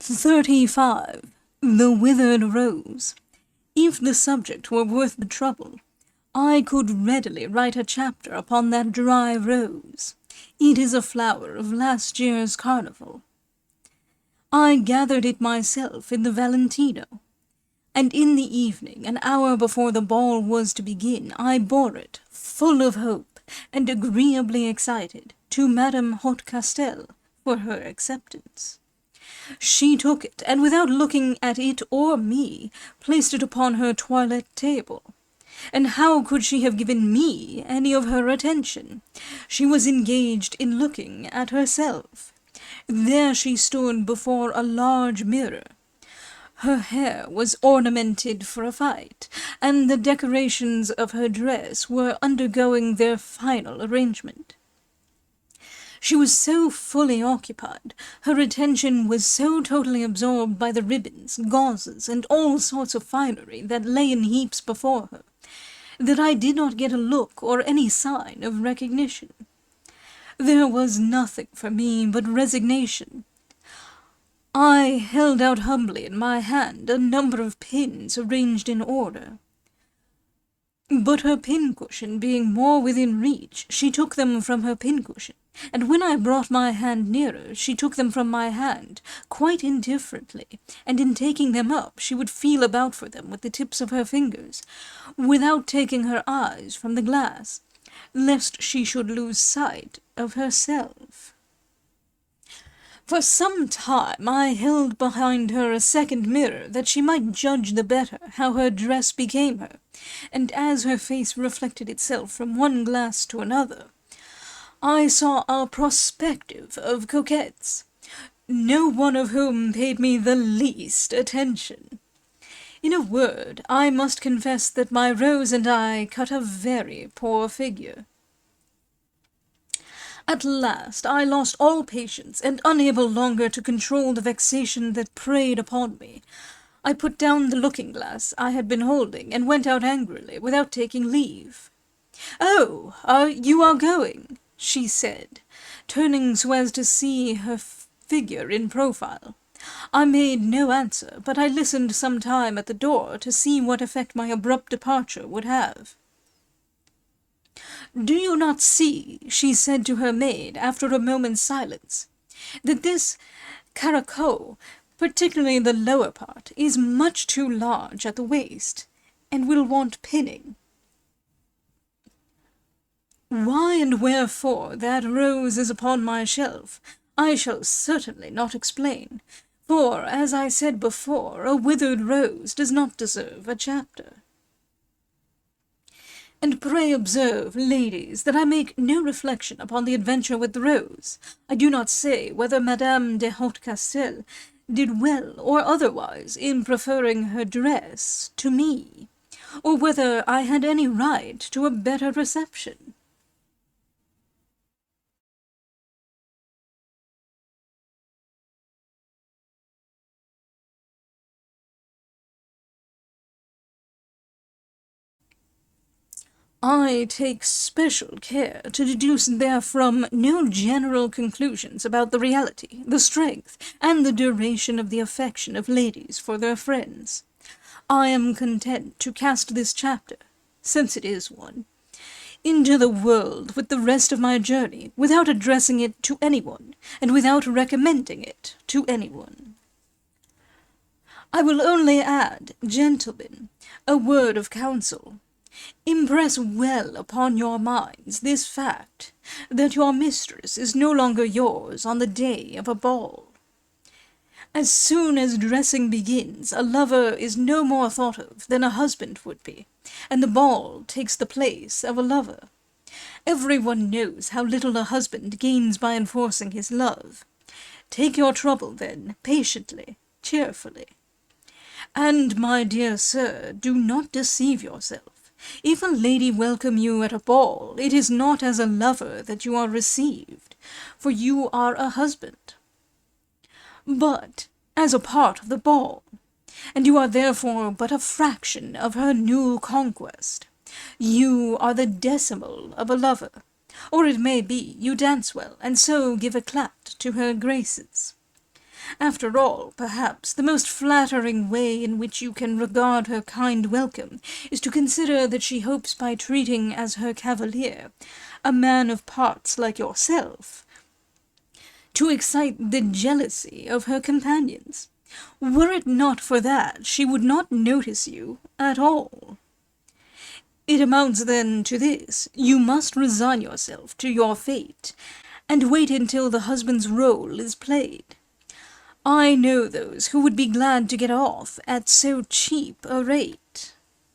35. The Withered Rose. If the subject were worth the trouble, I could readily write a chapter upon that dry rose. It is a flower of last year's carnival. I gathered it myself in the Valentino, and in the evening, an hour before the ball was to begin, I bore it, full of hope, and agreeably excited, to Madame Haute-Castel for her acceptance. She took it, and without looking at it or me, placed it upon her toilette table. And how could she have given me any of her attention? She was engaged in looking at herself. There she stood before a large mirror. Her hair was ornamented for a fight, and the decorations of her dress were undergoing their final arrangement. She was so fully occupied, her attention was so totally absorbed by the ribbons, gauzes, and all sorts of finery that lay in heaps before her, that I did not get a look or any sign of recognition. There was nothing for me but resignation. I held out humbly in my hand a number of pins arranged in order. But her pincushion being more within reach, she took them from her pincushion, and when I brought my hand nearer, she took them from my hand, quite indifferently, and in taking them up she would feel about for them with the tips of her fingers, without taking her eyes from the glass, lest she should lose sight of herself. For some time I held behind her a second mirror, that she might judge the better how her dress became her, and as her face reflected itself from one glass to another, I saw a prospective of coquettes, no one of whom paid me the least attention. In a word, I must confess that my Rose and I cut a very poor figure. At last I lost all patience, and unable longer to control the vexation that preyed upon me, I put down the looking-glass I had been holding, and went out angrily, without taking leave. "Oh, you are going," she said, turning so as to see her figure in profile. I made no answer, but I listened some time at the door to see what effect my abrupt departure would have. "Do you not see," she said to her maid, after a moment's silence, "that this caraco, particularly the lower part, is much too large at the waist, and will want pinning? Why and wherefore that rose is upon my shelf, I shall certainly not explain, for, as I said before, a withered rose does not deserve a chapter. And pray observe, ladies, that I make no reflection upon the adventure with the rose. I do not say whether Madame de Haute-Castel did well or otherwise in preferring her dress to me, or whether I had any right to a better reception. I take special care to deduce therefrom no general conclusions about the reality, the strength, and the duration of the affection of ladies for their friends. I am content to cast this chapter, since it is one, into the world with the rest of my journey, without addressing it to anyone, and without recommending it to anyone. I will only add, gentlemen, a word of counsel. Impress well upon your minds this fact, that your mistress is no longer yours on the day of a ball. As soon as dressing begins, a lover is no more thought of than a husband would be, and the ball takes the place of a lover. Everyone knows how little a husband gains by enforcing his love. Take your trouble, then, patiently, cheerfully. And, my dear sir, do not deceive yourself. If a lady welcome you at a ball, it is not as a lover that you are received, for you are a husband, but as a part of the ball, and you are therefore but a fraction of her new conquest. You are the decimal of a lover, or it may be you dance well, and so give eclat to her graces. After all, perhaps, the most flattering way in which you can regard her kind welcome is to consider that she hopes by treating as her cavalier a man of parts like yourself, to excite the jealousy of her companions. Were it not for that, she would not notice you at all. It amounts then to this: you must resign yourself to your fate, and wait until the husband's role is played. I know those who would be glad to get off at so cheap a rate.